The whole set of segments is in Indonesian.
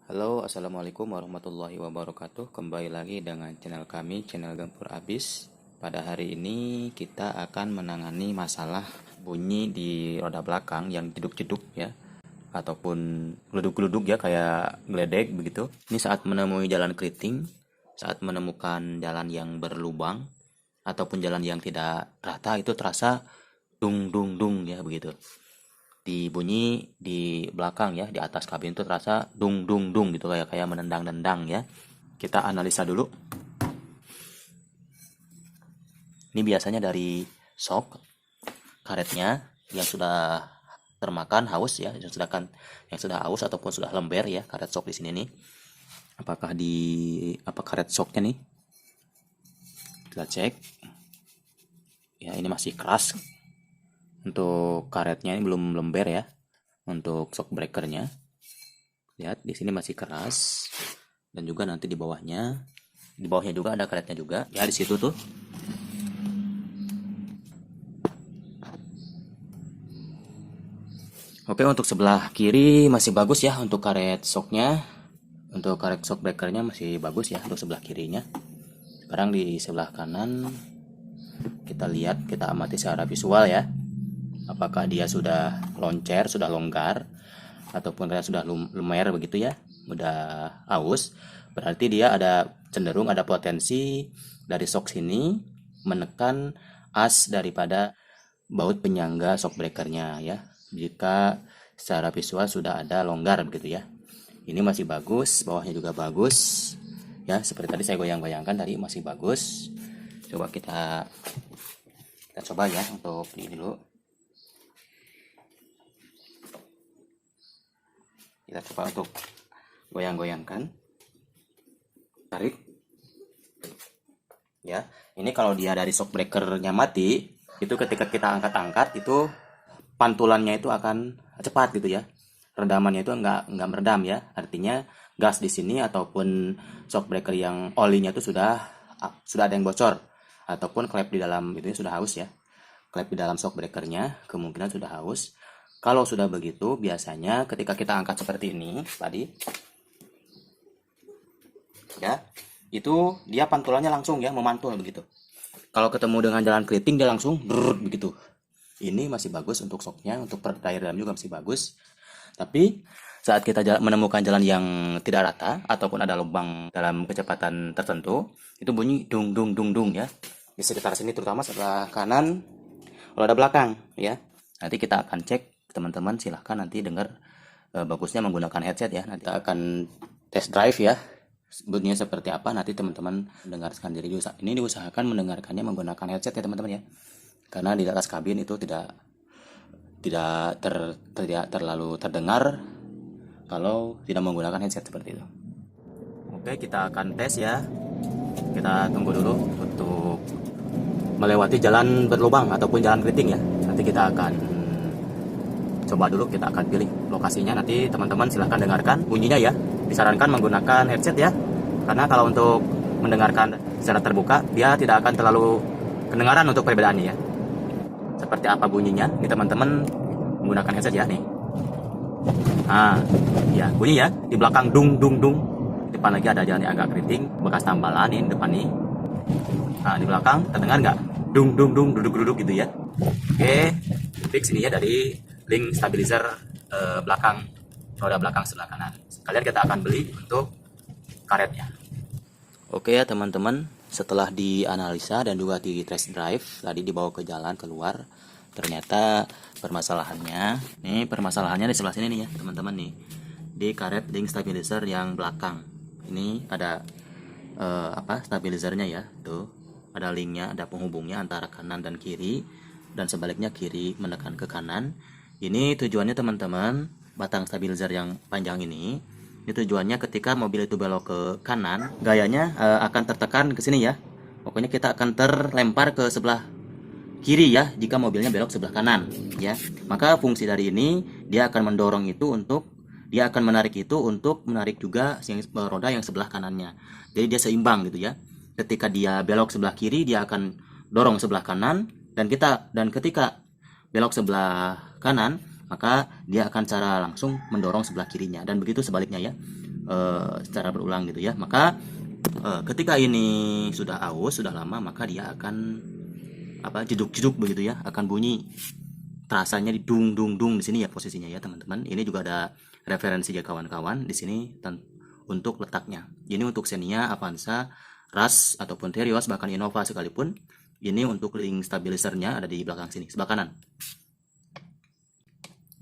Halo, assalamualaikum warahmatullahi wabarakatuh. Kembali lagi dengan channel kami, channel Gempur Abis. Pada hari ini kita akan menangani masalah bunyi di roda belakang yang jeduk-jeduk ya, ataupun geluduk-geluduk ya, kayak geledek begitu. Ini saat menemui jalan keriting, saat menemukan jalan yang berlubang ataupun jalan yang tidak rata, itu terasa dung dung dung ya begitu. Di bunyi di belakang ya, di atas kabin itu terasa dung dung dung gitu, kayak kayak menendang-nendang ya. Kita analisa dulu. Ini biasanya dari shock karetnya yang sudah termakan haus ya, yang sudah haus ataupun sudah lember ya, karet shock di sini nih. Apakah di apa karet shocknya nih? Kita cek. Ya, ini masih keras. Untuk karetnya ini belum lember ya. Untuk shock breakernya, lihat di sini masih keras, dan juga nanti di bawahnya juga ada karetnya juga ya, di situ tuh. Oke, untuk sebelah kiri masih bagus ya, untuk karet shocknya, untuk karet shock breakernya masih bagus ya untuk sebelah kirinya. Sekarang di sebelah kanan kita lihat, kita amati secara visual ya, apakah dia sudah loncer, sudah longgar, ataupun kayak sudah lumer begitu ya, udah aus. Berarti dia cenderung ada potensi dari shock sini menekan as daripada baut penyangga shock breakernya ya, jika secara visual sudah ada longgar begitu ya. Ini masih bagus, bawahnya juga bagus ya, seperti tadi saya goyang-goyangkan tadi masih bagus. Coba kita coba ya untuk ini dulu. Kita coba untuk goyang-goyangkan, tarik ya. Ini kalau dia dari shock breakernya mati, itu ketika kita angkat-angkat itu pantulannya itu akan cepat gitu ya, redamannya itu nggak meredam ya. Artinya gas di sini ataupun shock breaker yang olinya itu sudah ada yang bocor, ataupun klep di dalam itu sudah haus ya, klep di dalam shock breakernya kemungkinan sudah haus. Kalau sudah begitu, biasanya ketika kita angkat seperti ini tadi ya, itu dia pantulannya langsung ya memantul begitu. Kalau ketemu dengan jalan keriting dia langsung brrr, begitu. Ini masih bagus untuk shocknya, untuk daya dalam juga masih bagus. Tapi saat kita menemukan jalan yang tidak rata ataupun ada lubang dalam kecepatan tertentu, itu bunyi dung dung dung dung ya, di sekitar sini, terutama sebelah kanan roda belakang ya. Nanti kita akan cek, teman-teman silahkan nanti dengar, bagusnya menggunakan headset ya. Nanti akan test drive ya, bunyinya seperti apa, nanti teman-teman dengarkan sendiri. Ini diusahakan mendengarkannya menggunakan headset ya teman-teman ya, karena di atas kabin itu tidak terlalu terdengar kalau tidak menggunakan headset seperti itu. Oke, kita akan tes ya. Kita tunggu dulu untuk melewati jalan berlubang ataupun jalan keriting ya. Nanti kita akan coba dulu, kita akan pilih lokasinya. Nanti teman-teman silahkan dengarkan bunyinya ya. Disarankan menggunakan headset ya, karena kalau untuk mendengarkan secara terbuka dia tidak akan terlalu kedengaran untuk perbedaannya ya, seperti apa bunyinya. Ini teman-teman menggunakan headset ya nih. Nah ya, bunyi ya di belakang dung dung dung. Depan lagi ada jalan yang agak keriting, bekas tambalan ini depan nih. Nah di belakang terdengar nggak dung dung dung, duduk-duduk gitu ya. Oke, fix ini ya dari link stabilizer belakang, roda belakang sebelah kanan. Kalian kita akan beli untuk karetnya. Oke ya teman-teman, setelah dianalisa dan juga di test drive tadi, dibawa ke jalan keluar, ternyata permasalahannya di sebelah sini nih ya teman-teman nih, di karet link stabilizer yang belakang. Ini ada stabilizernya ya, tuh ada linknya, ada penghubungnya antara kanan dan kiri, dan sebaliknya kiri menekan ke kanan. Ini tujuannya teman-teman, batang stabilizer yang panjang ini tujuannya ketika mobil itu belok ke kanan, gayanya akan tertekan ke sini ya. Pokoknya kita akan terlempar ke sebelah kiri ya jika mobilnya belok sebelah kanan ya. Maka fungsi dari ini, dia akan mendorong itu dia akan menarik itu untuk menarik juga roda yang sebelah kanannya. Jadi dia seimbang gitu ya. Ketika dia belok sebelah kiri, dia akan dorong sebelah kanan, dan ketika belok sebelah kanan, maka dia akan secara langsung mendorong sebelah kirinya, dan begitu sebaliknya ya. secara berulang gitu ya. Maka ketika ini sudah aus, sudah lama, maka dia akan jeduk-jeduk begitu ya, akan bunyi, terasanya di dung dung dung di sini ya posisinya ya teman-teman. Ini juga ada referensi ya kawan-kawan di sini untuk letaknya. Ini untuk Xenia, Avanza, Rush ataupun Terios, bahkan Innova sekalipun. Ini untuk link stabilizernya ada di belakang sini, sebelah kanan.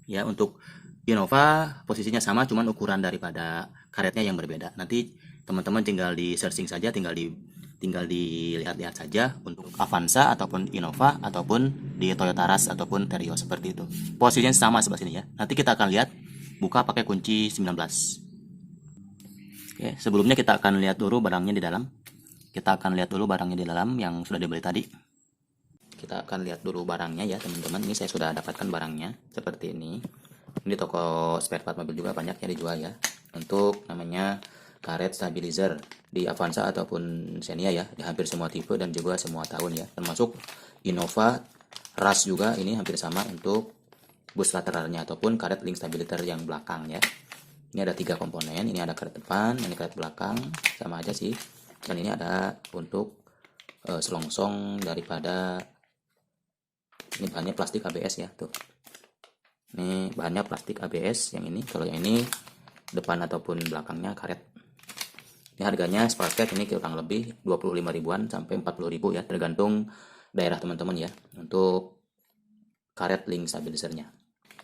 Ya, untuk Innova posisinya sama, cuman ukuran daripada karetnya yang berbeda. Nanti teman-teman tinggal di searching saja, tinggal dilihat-lihat saja untuk Avanza ataupun Innova ataupun di Toyota Rush ataupun Terios seperti itu. Posisinya sama sebelah sini ya. Nanti kita akan lihat buka pakai kunci 19. Oke, sebelumnya kita akan lihat dulu barangnya di dalam. Kita akan lihat dulu barangnya di dalam yang sudah dibeli tadi. Kita akan lihat dulu barangnya ya teman-teman. Ini saya sudah dapatkan barangnya seperti ini. Ini toko spare part mobil juga banyak yang dijual ya. Untuk namanya karet stabilizer di Avanza ataupun Xenia ya, di hampir semua tipe dan juga semua tahun ya. Termasuk Innova, Rush juga ini hampir sama untuk bus lateralnya ataupun karet link stabilizer yang belakang ya. Ini ada 3 komponen, ini ada karet depan, ini karet belakang, sama aja sih. Dan ini ada untuk selongsong daripada, ini bahannya plastik ABS ya tuh. Ini bahannya plastik ABS yang ini. Kalau yang ini depan ataupun belakangnya karet. Ini harganya sepaket ini kurang lebih 25 ribuan sampai 40 ribu ya, tergantung daerah teman-teman ya, untuk karet link stabilizernya.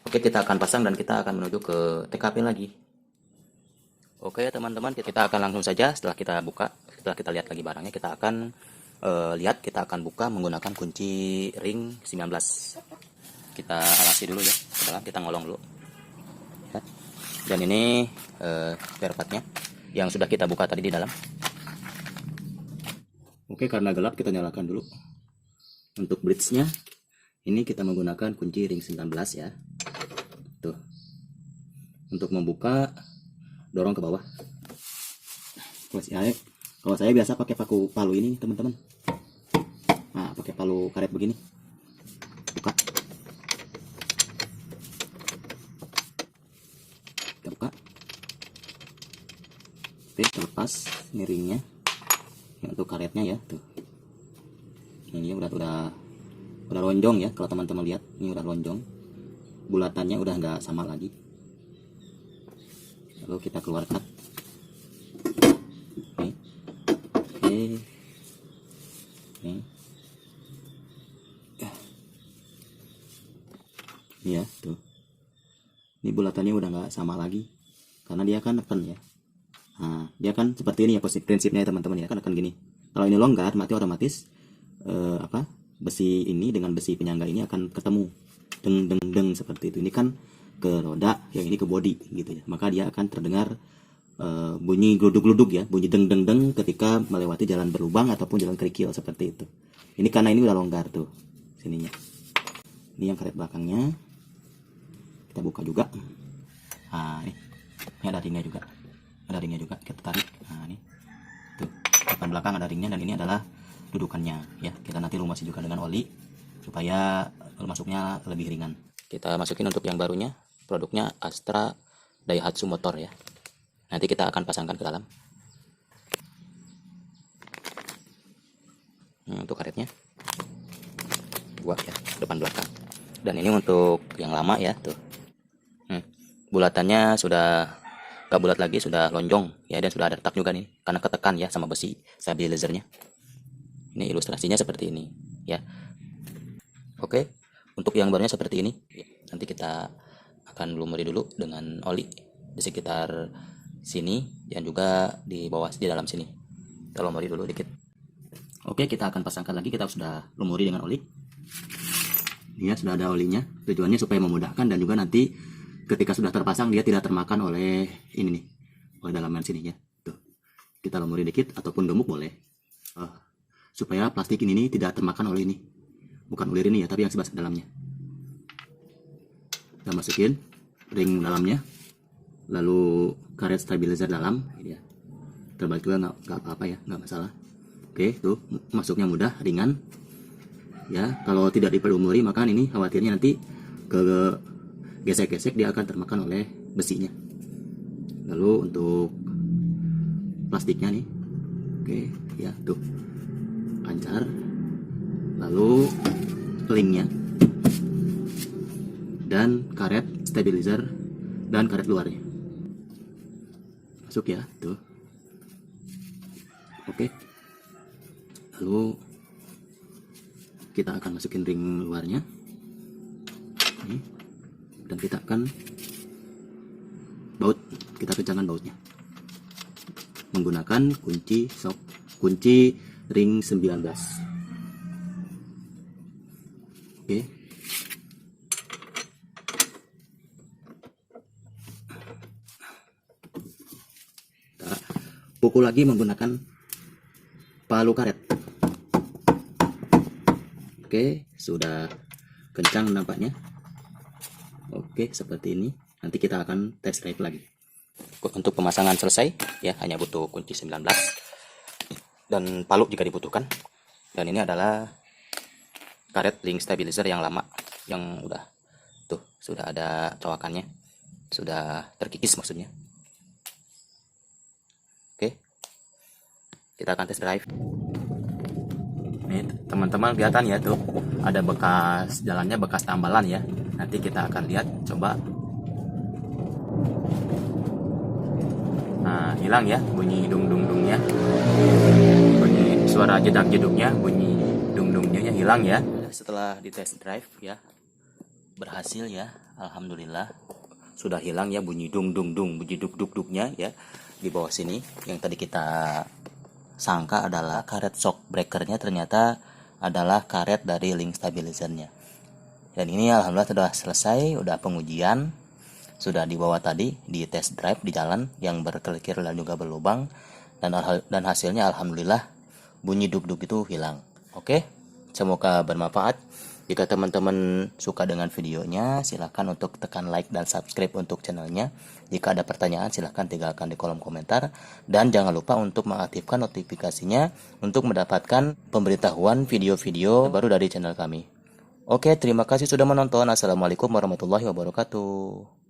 Oke, kita akan pasang dan kita akan menuju ke TKP lagi. Oke ya teman-teman, kita akan langsung saja setelah kita buka, setelah kita lihat lagi barangnya, kita akan kita akan buka menggunakan kunci ring 19. Kita alasi dulu ya, kita ngolong dulu ya. Dan ini spare partnya yang sudah kita buka tadi di dalam. Oke, karena gelap kita nyalakan dulu. Untuk bridge-nya ini kita menggunakan kunci ring 19 ya. Tuh. Untuk membuka, dorong ke bawah. Kalau saya biasa pakai palu ini teman-teman. Nah, pakai palu karet begini. Buka. Kita buka. Oke, terlepas ini ringnya. Ini untuk karetnya ya, tuh. Ini udah lonjong ya, kalau teman-teman lihat ini udah lonjong. Bulatannya udah nggak sama lagi. Lalu kita keluarkan. Oke. Ini ya, tuh. Ini bulatannya udah nggak sama lagi, karena dia kan neken ya. Nah, dia kan seperti ini ya prinsipnya ya teman-teman ya, kan neken gini. Kalau ini longgar, mati otomatis besi ini dengan besi penyangga ini akan ketemu, deng deng deng seperti itu. Ini kan ke roda, yang ini ke bodi gitu ya, maka dia akan terdengar bunyi gluduk-gluduk ya, bunyi deng-deng-deng ketika melewati jalan berlubang ataupun jalan kerikil seperti itu. Ini karena ini udah longgar tuh sininya. Ini yang karet belakangnya kita buka juga. Nah ini ada ringnya juga, kita tarik. Nah ini tuh, depan belakang ada ringnya, dan ini adalah dudukannya ya. Kita nanti lumasi juga dengan oli supaya masuknya lebih ringan. Kita masukin untuk yang barunya, produknya Astra Daihatsu Motor ya. Nanti kita akan pasangkan ke dalam. Untuk karetnya 2 ya, depan belakang. Dan ini untuk yang lama ya tuh. Bulatannya sudah gak bulat lagi, sudah lonjong ya, dan sudah ada retak juga nih karena ketekan ya sama besi stabilizernya. Ini ilustrasinya seperti ini ya. Oke, untuk yang barunya seperti ini. Nanti kita akan lumuri dulu dengan oli di sekitar sini dan juga di bawah, di dalam sini. Kita lumuri dulu dikit. Oke, kita akan pasangkan lagi. Kita sudah lumuri dengan oli. Ya, sudah ada olinya. Tujuannya supaya memudahkan, dan juga nanti ketika sudah terpasang dia tidak termakan oleh ini nih, oleh dalaman sininya. Tuh, kita lumuri dikit ataupun gemuk boleh, supaya plastik ini tidak termakan oleh ini, bukan ulir ini ya, tapi yang sebelah dalamnya. Kita masukin ring dalamnya, lalu karet stabilizer dalam, ya. Terbalik juga nggak apa-apa ya, nggak masalah. Oke, tuh masuknya mudah, ringan. Ya, kalau tidak diperumuri maka ini khawatirnya nanti ke gesek-gesek dia akan termakan oleh besinya. Lalu untuk plastiknya nih. Oke, ya tuh lancar. Lalu linknya dan karet stabilizer dan karet luarnya masuk ya tuh. Oke, lalu kita akan masukin ring luarnya ini, dan kita akan baut, kita kencangkan bautnya menggunakan kunci ring 19. Oke, kita pukul lagi menggunakan palu karet. Oke, sudah kencang nampaknya. Oke, seperti ini. Nanti kita akan test drive lagi. Untuk pemasangan selesai ya, hanya butuh kunci 19 dan palu jika dibutuhkan. Dan ini adalah karet link stabilizer yang lama, yang udah tuh sudah ada cowakannya, sudah terkikis maksudnya. Oke, kita akan test drive. Nih teman-teman, kelihatan ya tuh ada bekas jalannya, bekas tambalan ya. Nanti kita akan lihat, coba. Nah, hilang ya bunyi dung-dung-dungnya, bunyi suara jedak-jeduknya, bunyi dung-dungnya hilang ya. Setelah di test drive ya, berhasil ya, alhamdulillah sudah hilang ya bunyi dung-dung-dung, bunyi duk-duk-duknya ya di bawah sini. Yang tadi kita sangka adalah karet shock breakernya, ternyata adalah karet dari link stabilizernya. Dan ini alhamdulillah sudah selesai, udah pengujian, sudah dibawa tadi di test drive di jalan yang berkelkir dan juga berlubang, dan hasilnya alhamdulillah bunyi duk-duk itu hilang. Oke, semoga bermanfaat. Jika teman-teman suka dengan videonya, silahkan untuk tekan like dan subscribe untuk channelnya. Jika ada pertanyaan, silahkan tinggalkan di kolom komentar. Dan jangan lupa untuk mengaktifkan notifikasinya untuk mendapatkan pemberitahuan video-video baru dari channel kami. Oke, terima kasih sudah menonton. Assalamualaikum warahmatullahi wabarakatuh.